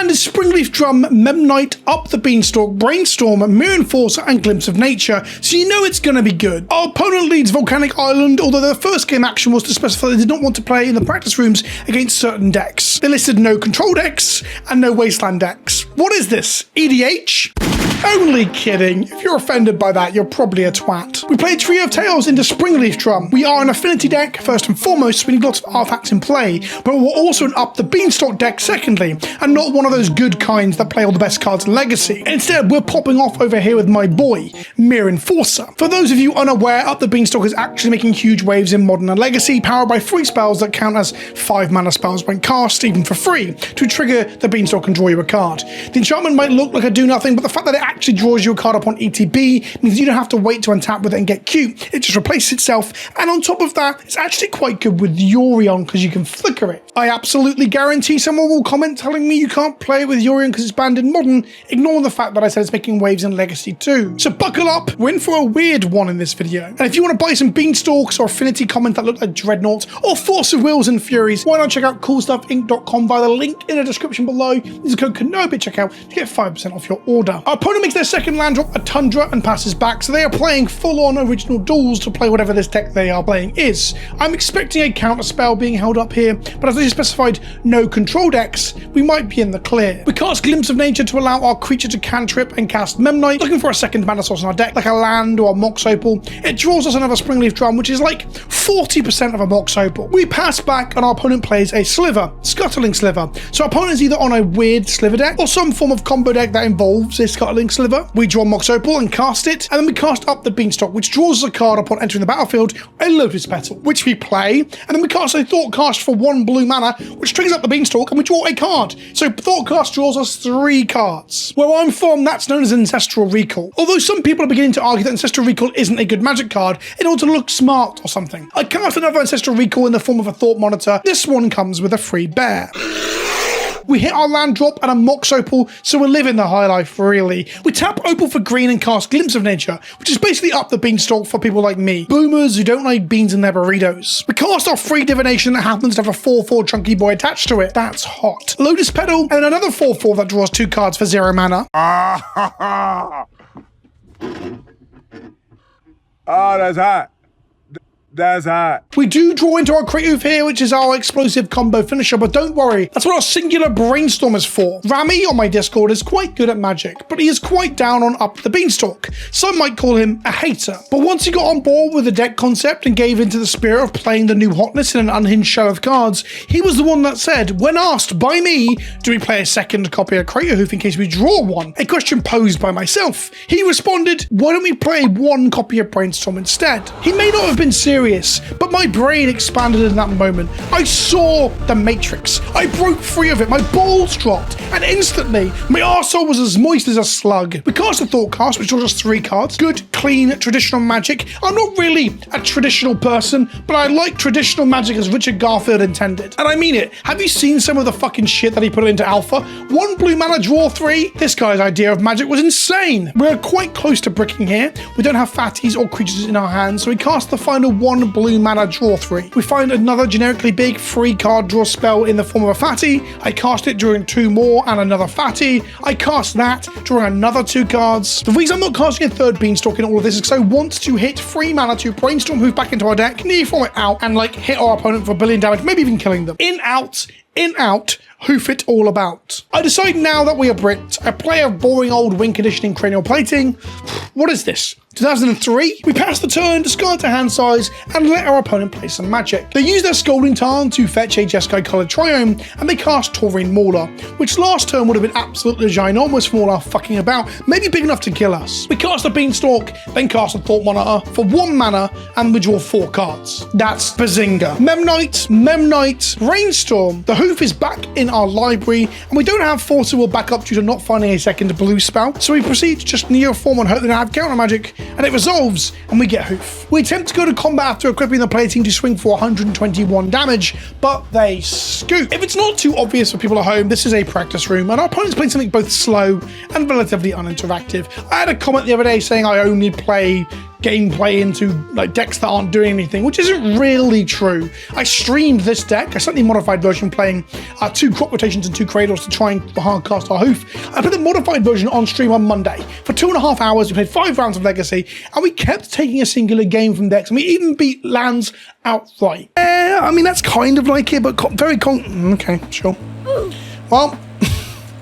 hand is Springleaf Drum, Memnite, Up the Beanstalk, Brainstorm, Mirror Enforcer, and Glimpse of Nature, so you know it's going to be good. Our opponent leads Volcanic Island, although their first game action was to specify they did not want to play in the practice rooms against certain decks. They listed no control decks and no wasteland decks. What is this? EDH? Only kidding. If you're offended by that, you're probably a twat. We played Trio of Tails into Springleaf Drum. We are an Affinity deck, first and foremost, so we need lots of artifacts in play, but we're also an Up the Beanstalk deck, secondly, and not one of those good kinds that play all the best cards in Legacy. Instead, we're popping off over here with my boy, Mirror Enforcer. For those of you unaware, Up the Beanstalk is actually making huge waves in Modern and Legacy, powered by 3 spells that count as 5 mana spells when cast, even for free, to trigger the Beanstalk and draw you a card. The enchantment might look like a do nothing, but the fact that it actually draws you a card upon ETB means you don't have to wait to untap with it and get cute. It just replaces itself, and on top of that, it's actually quite good with Yorion because you can flicker it. I absolutely guarantee someone will comment telling me you can't play it with Yorion because it's banned in Modern, ignoring the fact that I said it's making waves in Legacy too. So buckle up, we're in for a weird one in this video. And if you want to buy some Beanstalks or Affinity comments that look like Dreadnoughts or Force of Wills and Furies, why not check out CoolStuffInc.com via the link in the description below. Use the code KENOBI at checkout to get 5% off your order. Our opponent makes their second land drop a Tundra and passes back, so they are playing full-on original duels to play whatever this deck they are playing is. I'm expecting a counter spell being held up here, but as they specified no control decks, we might be in the clear. We cast Glimpse of Nature to allow our creature to cantrip and cast Memnite, looking for a second mana source in our deck, like a land or a Mox Opal. It draws us another Springleaf Drum, which is like 40% of a Mox Opal. We pass back and our opponent plays a Sliver, Scuttling Sliver. So our opponent is either on a weird Sliver deck or some form of combo deck that involves a Scuttling Sliver. We draw Mox Opal and cast it, and then we cast Up the Beanstalk, which draws us a card upon entering the battlefield, a Lotus Petal, which we play, and then we cast a Thought Cast for 1 blue mana, which triggers Up the Beanstalk, and we draw a card. So Thought Cast draws us 3 cards. Where I'm from, that's known as Ancestral Recall. Although some people are beginning to argue that Ancestral Recall isn't a good Magic card in order to look smart or something. I cast another Ancestral Recall in the form of a Thought Monitor. This one comes with a free bear. We hit our land drop and a Mox Opal, so we're living the high life, really. We tap Opal for green and cast Glimpse of Nature, which is basically Up the Beanstalk for people like me, boomers who don't like beans in their burritos. We cast our free divination that happens to have a 4/4 chunky boy attached to it. That's hot. Lotus Petal, and then another 4/4 that draws 2 cards for 0 mana. Oh, that's hot. That's hot. We do draw into our Creative here, which is our explosive combo finisher, but don't worry, that's what our singular Brainstorm is for. Rami on my Discord is quite good at Magic, but he is quite down on Up the Beanstalk. Some might call him a hater. But once he got on board with the deck concept and gave into the spirit of playing the new hotness in an unhinged show of cards, he was the one that said, when asked by me, do we play a second copy of Craterhoof in case we draw one? A question posed by myself. He responded, why don't we play 1 copy of Brainstorm instead? He may not have been serious, but my brain expanded in that moment. I saw the Matrix. I broke free of it. My balls dropped, and instantly my arsehole was as moist as a slug. We cast a Thought Cast, which draws us 3 cards. Good, clean, traditional Magic. I'm not really a traditional person, but I like traditional Magic as Richard Garfield intended. And I mean it. Have you seen some of the fucking shit that he put into Alpha? 1 blue mana, draw 3. This guy's idea of Magic was insane. We're quite close to bricking here. We don't have fatties or creatures in our hands, so we cast the final 1 blue mana, draw 3. We find another generically big free card draw spell in the form of a fatty. I cast it, drawing 2 more and another fatty. I cast that, drawing another 2 cards. The reason I'm not casting a third Beanstalk in all of this is because I want to hit 3 mana to Brainstorm Hoof back into our deck, knee from it out, and like hit our opponent for 1 billion damage, maybe even killing them. In, out, hoof it all about. I decide now that we are Brit. I play a boring old win conditioning cranial plating. What is this? 2003? We pass the turn, discard to hand size, and let our opponent play some Magic. They use their Scalding Tarn to fetch a Jeskai coloured Triome, and they cast Taurine Mauler, which last turn would have been absolutely ginormous from all our fucking about, maybe big enough to kill us. We cast a Beanstalk, then cast a Thought Monitor for 1 mana, and we draw 4 cards. That's Bazinga. Memnite, Brainstorm. The Hoof is back in our library, and we don't have Forcible backup due to not finding a second blue spell, so we proceed to just Neoform and hope they don't have counter magic, and it resolves, and we get Hoof. We attempt to go to combat after equipping the plating to swing for 121 damage, but they scoop. If it's not too obvious for people at home, this is a practice room, and our opponent's playing something both slow and relatively uninteractive. I had a comment the other day saying I only play gameplay into like decks that aren't doing anything, which isn't really true. I streamed this deck, a slightly modified version, playing 2 crop rotations and 2 cradles to try and hardcast our hoof. I played the modified version on stream on Monday. For 2.5 hours, we played 5 rounds of Legacy, and we kept taking a singular game from decks, and we even beat lands outright. I mean, that's kind of like it, but okay, sure. Well,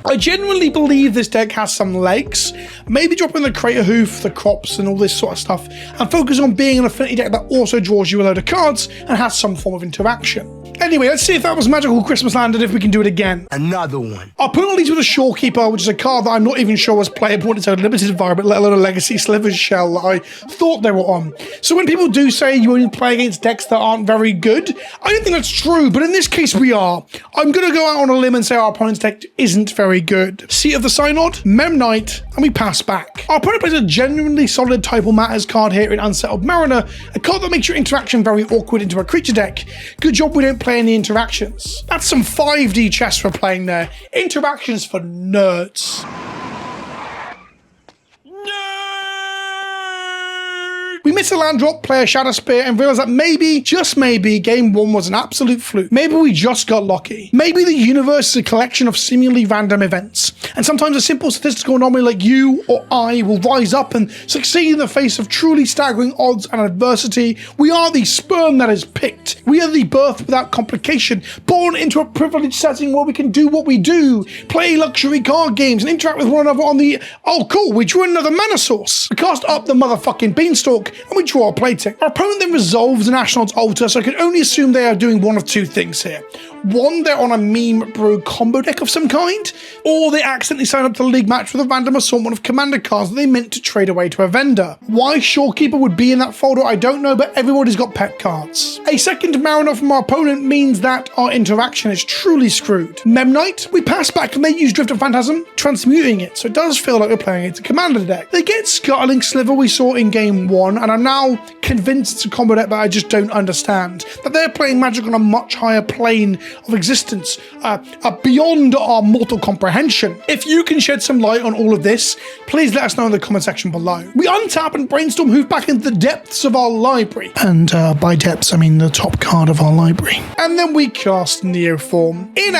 I genuinely believe this deck has some legs. Maybe dropping the Crater Hoof, the crops, and all this sort of stuff, and focus on being an Affinity deck that also draws you a load of cards and has some form of interaction. Anyway, let's see if that was Magical Christmas Land and if we can do it again. Another one. Our opponent leads with a Shorekeeper, which is a card that I'm not even sure was playable in its own limited environment, let alone a Legacy Slivers shell that I thought they were on. So when people do say you only play against decks that aren't very good, I don't think that's true, but in this case we are. I'm going to go out on a limb and say our opponent's deck isn't very good. Seat of the Synod, Mem Knight, and we pass back. Our opponent plays a genuinely solid Typal Matters card here in Unsettled Mariner, a card that makes your interaction very awkward into a creature deck. Good job we don't play any interactions. That's some 5D chess we're playing there. Interactions for nerds. We miss a land drop, play a Shadow Spear, and realize that maybe, just maybe, game 1 was an absolute fluke. Maybe we just got lucky. Maybe the universe is a collection of seemingly random events, and sometimes a simple statistical anomaly like you or I will rise up and succeed in the face of truly staggering odds and adversity. We are the sperm that is picked. We are the birth without complication, born into a privileged setting where we can do what we do, play luxury card games, and interact with one another on the, oh cool, we drew another mana source. We cast up the motherfucking beanstalk, and we draw a playtech. Our opponent then resolves an Astronaut's Altar, so I can only assume they are doing one of 2 things here. One, they're on a meme brew combo deck of some kind, or they accidentally sign up to the league match with a random assortment of commander cards that they meant to trade away to a vendor. Why Shorekeeper would be in that folder, I don't know, but everybody's got pet cards. A second Mariner from our opponent means that our interaction is truly screwed. Mem Knight, we pass back and they use Drift of Phantasm, transmuting it, so it does feel like we're playing against a commander deck. They get Scuttling Sliver we saw in game 1, and I'm now convinced it's a combo deck that I just don't understand. That they're playing Magic on a much higher plane of existence, beyond our mortal comprehension. If you can shed some light on all of this, please let us know in the comment section below. We untap and brainstorm hoof back into the depths of our library. And by depths, I mean the top card of our library. And then we cast Neoform. In,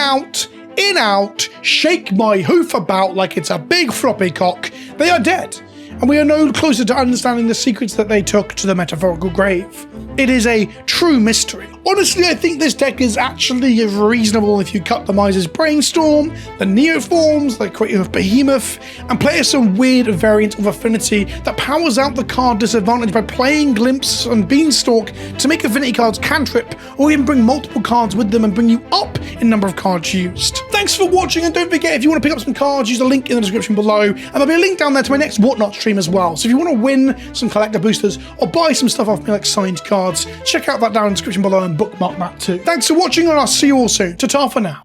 out, shake my hoof about like it's a big floppy cock. They are dead. And we are no closer to understanding the secrets that they took to the metaphorical grave. It is a true mystery. Honestly, I think this deck is actually reasonable if you cut the Miser's Brainstorm, the Neoforms, the Creator of Behemoth, and play some weird variant of Affinity that powers out the card disadvantage by playing Glimpse and Beanstalk to make Affinity cards cantrip, or even bring multiple cards with them and bring you up in number of cards used. Thanks for watching, and don't forget, if you want to pick up some cards, use the link in the description below, and there'll be a link down there to my next Whatnot stream as well. So if you want to win some collector boosters or buy some stuff off me like signed cards, check out that down in the description below and bookmark that too. Thanks for watching, and I'll see you all soon. Ta-ta for now.